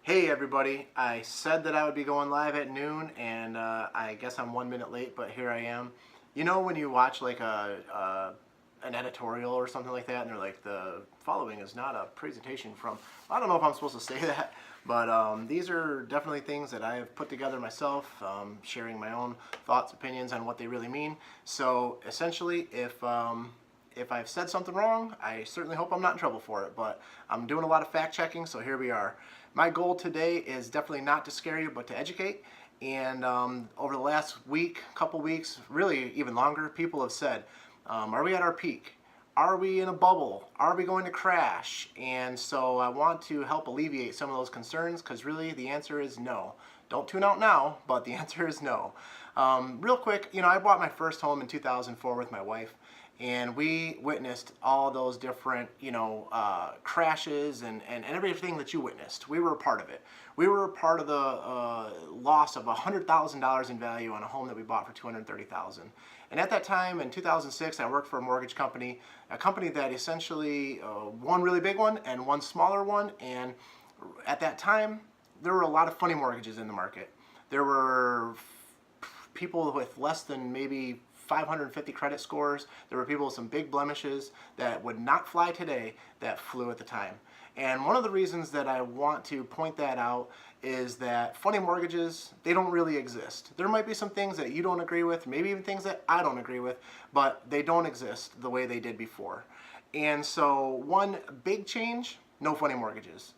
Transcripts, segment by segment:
Hey everybody, I said that I would be going live at noon and I guess I'm 1 minute late, but here I am. You know when you watch like an editorial or something like that and they're like, the following is not a presentation from, I don't know if I'm supposed to say that, but these are definitely things that I have put together myself, sharing my own thoughts, opinions on what they really mean. So essentially, if I've said something wrong, I certainly hope I'm not in trouble for it, but I'm doing a lot of fact checking, so here we are. My goal today is definitely not to scare you, but to educate. And over the last week, couple weeks, really even longer, people have said, are we at our peak? Are we in a bubble? Are we going to crash? And so I want to help alleviate some of those concerns because really the answer is no. Don't tune out now, but the answer is no. Real quick, I bought my first home in 2004 with my wife, and we witnessed all those different, crashes and everything that you witnessed. We were a part of it. We were a part of the loss of $100,000 in value on a home that we bought for $230,000. And at that time, in 2006, I worked for a mortgage company, a company that essentially one really big one and one smaller one. And at that time, there were a lot of funny mortgages in the market. There were people with less than maybe 550 credit scores. There were people with some big blemishes that would not fly today that flew at the time. And one of the reasons that I want to point that out is that funny mortgages, they don't really exist. There might be some things that you don't agree with, maybe even things that I don't agree with, but they don't exist the way they did before. And so one big change, no funny mortgages.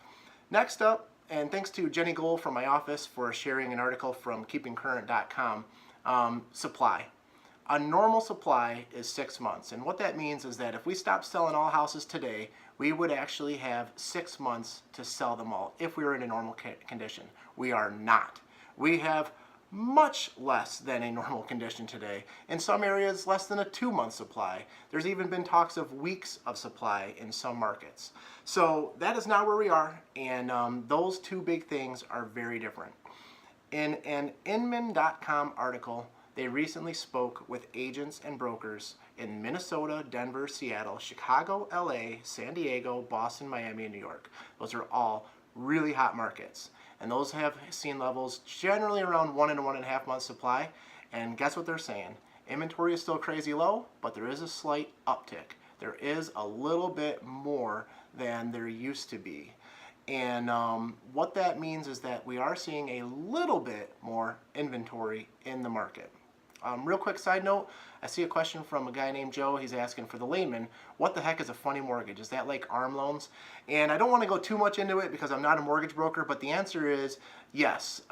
Next up, and thanks to Jenny Gold from my office for sharing an article from keepingcurrent.com, supply. A normal supply is 6 months, and what that means is that if we stop selling all houses today, we would actually have 6 months to sell them all if we were in a normal condition. We are not. We have much less than a normal condition today. In some areas, less than a 2-month supply. There's even been talks of weeks of supply in some markets. So that is not where we are, and those two big things are very different. In an Inman.com article, they recently spoke with agents and brokers in Minnesota, Denver, Seattle, Chicago, LA, San Diego, Boston, Miami, and New York. Those are all really hot markets. And those have seen levels generally around 1 and 1.5 months supply. And guess what they're saying? Inventory is still crazy low, but there is a slight uptick. There is a little bit more than there used to be. And what that means is that we are seeing a little bit more inventory in the market. Real quick side note, I see a question from a guy named Joe. He's asking, for the layman, what the heck is a funny mortgage? Is that like ARM loans? And I don't want to go too much into it because I'm not a mortgage broker, but the answer is yes.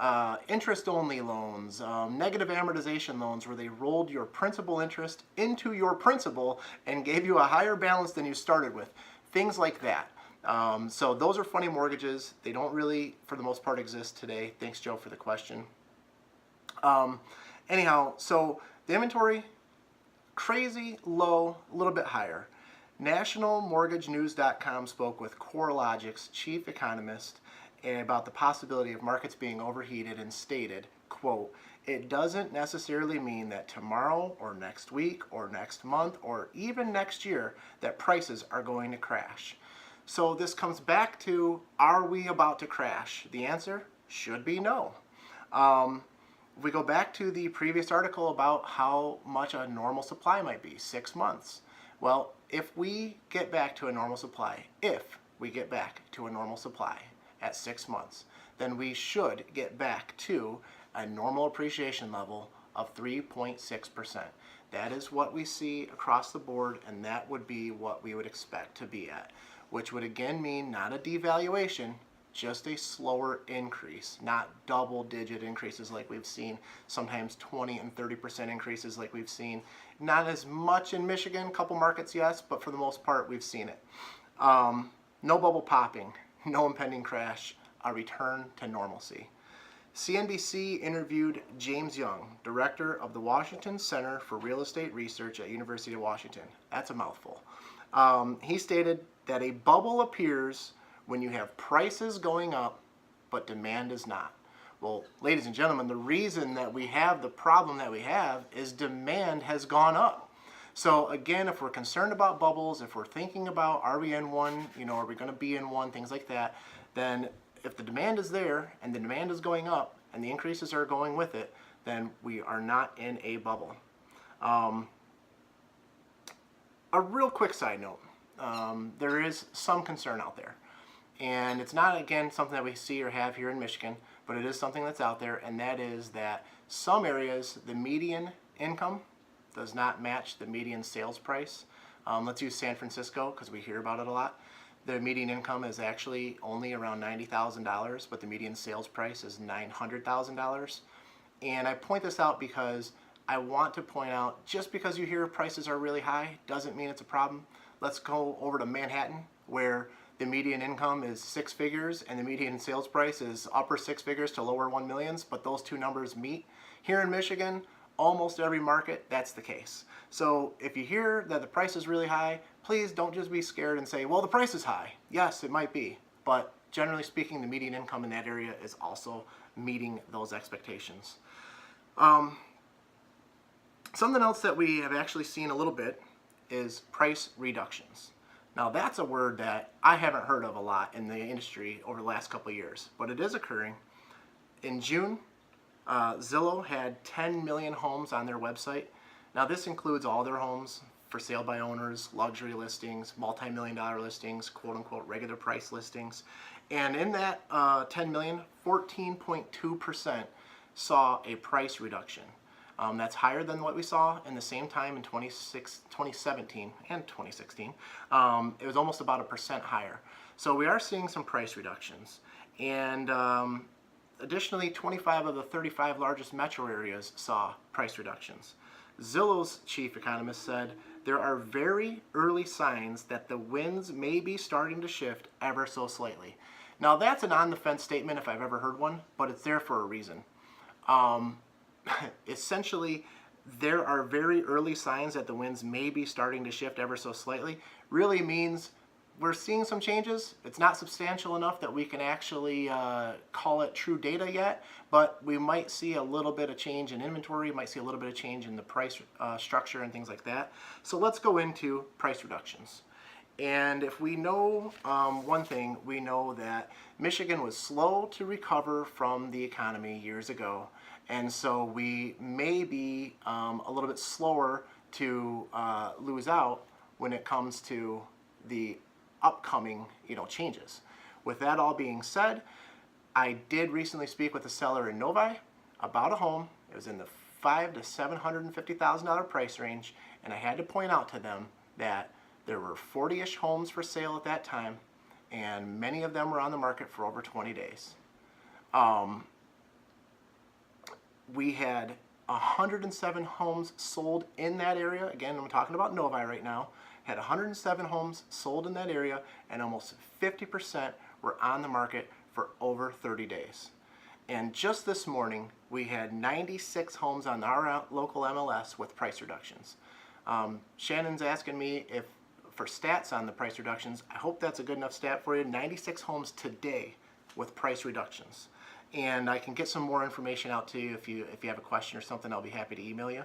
Interest-only loans, negative amortization loans where they rolled your principal interest into your principal and gave you a higher balance than you started with. Things like that. So those are funny mortgages. They don't really, for the most part, exist today. Thanks, Joe, for the question. Anyhow, so the inventory, crazy low, a little bit higher. NationalMortgageNews.com spoke with CoreLogic's chief economist about the possibility of markets being overheated and stated, quote, "It doesn't necessarily mean that tomorrow or next week or next month or even next year that prices are going to crash." So this comes back to, are we about to crash? The answer should be no. If we go back to the previous article about how much a normal supply might be, 6 months. Well, if we get back to a normal supply, at 6 months, then we should get back to a normal appreciation level of 3.6%. That is what we see across the board, and that would be what we would expect to be at, which would again mean not a devaluation, just a slower increase, not double-digit increases like we've seen, sometimes 20 and 30% increases like we've seen. Not as much in Michigan, a couple markets, yes, but for the most part, we've seen it. No bubble popping, no impending crash, a return to normalcy. CNBC interviewed James Young, director of the Washington Center for Real Estate Research at University of Washington. That's a mouthful. He stated that a bubble appears when you have prices going up, but demand is not. Well, ladies and gentlemen, the reason that we have the problem that we have is demand has gone up. So again, if we're concerned about bubbles, if we're thinking about are we in one, are we going to be in one, things like that, then if the demand is there and the demand is going up and the increases are going with it, then we are not in a bubble. A real quick side note, there is some concern out there. And it's not, again, something that we see or have here in Michigan, but it is something that's out there, and that is that some areas, the median income does not match the median sales price. Let's use San Francisco because we hear about it a lot. The median income is actually only around $90,000, but the median sales price is $900,000. And I point this out because I want to point out, just because you hear prices are really high doesn't mean it's a problem. Let's go over to Manhattan, where the median income is 6 figures and the median sales price is upper 6 figures to lower 1 millions, but those two numbers meet. Here in Michigan, almost every market, that's the case. So if you hear that the price is really high, please don't just be scared and say, well, the price is high. Yes, it might be, but generally speaking, the median income in that area is also meeting those expectations. Something else that we have actually seen a little bit is price reductions. Now that's a word that I haven't heard of a lot in the industry over the last couple of years, but it is occurring. In June, Zillow had 10 million homes on their website. Now this includes all their homes for sale by owners, luxury listings, multi-million-dollar listings, quote-unquote regular price listings. And in that 10 million, 14.2% saw a price reduction. That's higher than what we saw in the same time in 2017 and 2016. It was almost about 1% higher. So we are seeing some price reductions. And additionally, 25 of the 35 largest metro areas saw price reductions. Zillow's chief economist said, there are very early signs that the winds may be starting to shift ever so slightly. Now that's an on-the-fence statement if I've ever heard one, but it's there for a reason. Essentially, there are very early signs that the winds may be starting to shift ever so slightly. Really means we're seeing some changes. It's not substantial enough that we can actually call it true data yet, but we might see a little bit of change in inventory, might see a little bit of change in the price structure and things like that. So let's go into price reductions. And if we know one thing, we know that Michigan was slow to recover from the economy years ago. And so we may be a little bit slower to lose out when it comes to the upcoming changes. With that all being said, I did recently speak with a seller in Novi about a home. It was in the $500,000 to $750,000 price range, and I had to point out to them that there were 40-ish homes for sale at that time, and many of them were on the market for over 20 days. We had 107 homes sold in that area. Again, I'm talking about Novi right now. Had 107 homes sold in that area, and almost 50% were on the market for over 30 days. And just this morning, we had 96 homes on our local MLS with price reductions. Shannon's asking me for stats on the price reductions. I hope that's a good enough stat for you. 96 homes today with price reductions. And I can get some more information out to you if you have a question or something. I'll be happy to email you.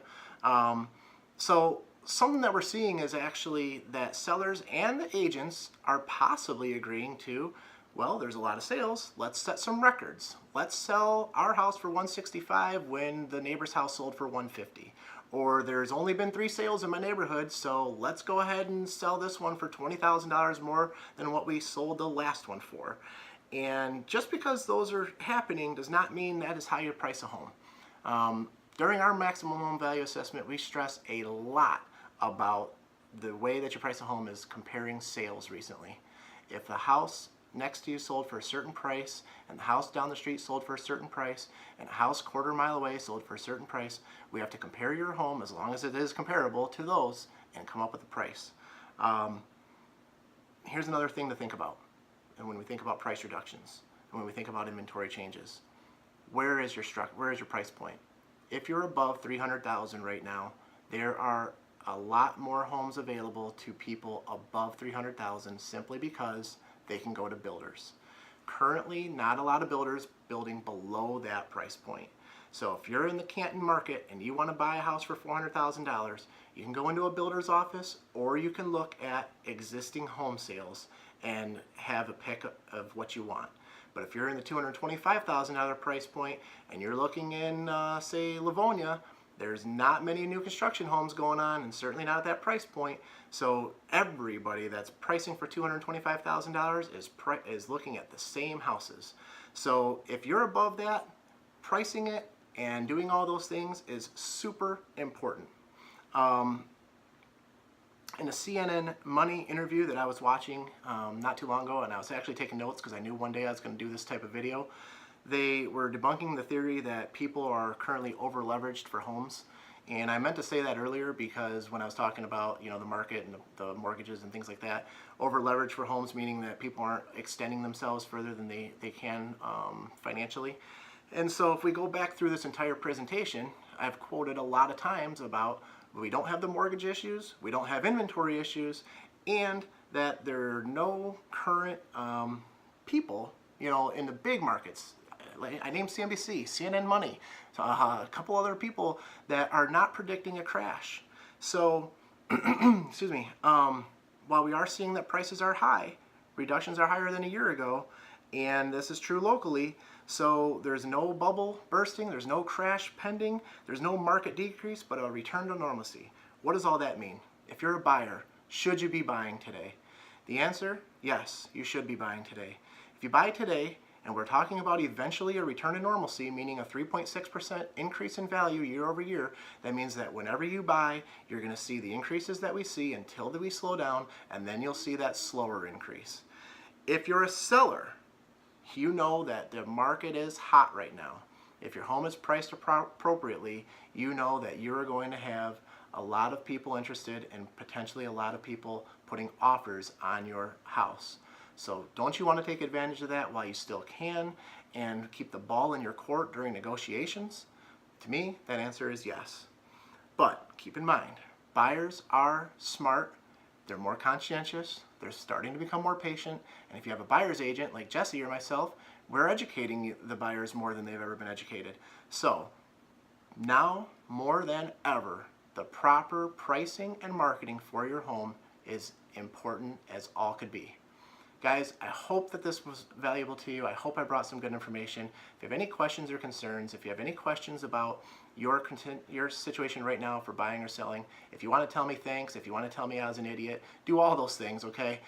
So something that we're seeing is actually that sellers and the agents are possibly agreeing to, well, there's a lot of sales. Let's set some records. Let's sell our house for $165 when the neighbor's house sold for $150. Or there's only been 3 sales in my neighborhood, so let's go ahead and sell this one for $20,000 more than what we sold the last one for. And just because those are happening does not mean that is how you price a home. During our maximum home value assessment, we stress a lot about the way that you price a home is comparing sales recently. If the house next to you sold for a certain price, and the house down the street sold for a certain price, and a house quarter mile away sold for a certain price, we have to compare your home, as long as it is comparable to those, and come up with a price. Here's another thing to think about. And when we think about price reductions, and when we think about inventory changes, where is your price point? If you're above $300,000 right now, there are a lot more homes available to people above $300,000 simply because they can go to builders. Currently, not a lot of builders building below that price point. So if you're in the Canton market and you want to buy a house for $400,000, you can go into a builder's office, or you can look at existing home sales and have a pick of what you want. But if you're in the $225,000 price point and you're looking in, say, Livonia, there's not many new construction homes going on, and certainly not at that price point. So everybody that's pricing for $225,000 is looking at the same houses. So if you're above that, pricing it and doing all those things is super important. In a CNN Money interview that I was watching not too long ago, and I was actually taking notes because I knew one day I was going to do this type of video, they were debunking the theory that people are currently over leveraged for homes. And I meant to say that earlier because when I was talking about, the market and the mortgages and things like that, over leverage for homes meaning that people aren't extending themselves further than they can financially. And so if we go back through this entire presentation, I've quoted a lot of times about we don't have the mortgage issues, we don't have inventory issues, and that there are no current people, in the big markets. I named CNBC, CNN Money, a couple other people that are not predicting a crash. So, excuse me, while we are seeing that prices are high, reductions are higher than a year ago, and this is true locally, so there's no bubble bursting, there's no crash pending, there's no market decrease, but a return to normalcy. What does all that mean? If you're a buyer, should you be buying today? The answer, yes, you should be buying today. If you buy today, and we're talking about eventually a return to normalcy, meaning a 3.6% increase in value year over year, that means that whenever you buy, you're going to see the increases that we see until we slow down, and then you'll see that slower increase. If you're a seller, you know that the market is hot right now. If your home is priced appropriately, you know that you're going to have a lot of people interested and potentially a lot of people putting offers on your house. So don't you want to take advantage of that while you still can and keep the ball in your court during negotiations? To me, that answer is yes. But keep in mind, buyers are smart, they're more conscientious, they're starting to become more patient, and if you have a buyer's agent like Jesse or myself, we're educating the buyers more than they've ever been educated. So now more than ever, the proper pricing and marketing for your home is important as all could be. Guys, I hope that this was valuable to you. I hope I brought some good information. If you have any questions or concerns, if you have any questions about your situation right now for buying or selling, if you want to tell me thanks, if you want to tell me I was an idiot, do all those things, okay?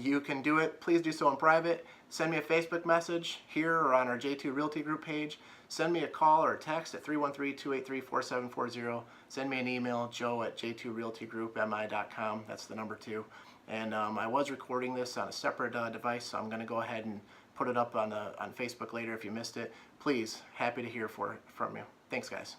You can do it. Please do so in private. Send me a Facebook message here or on our J2 Realty group page. Send me a call or a text at 313-283-4740. Send me an email, joe@j2realtygroupmi.com. That's the number 2. And I was recording this on a separate device, so I'm going to go ahead and put it up on Facebook later if you missed it. Please, happy to hear from you. Thanks, guys.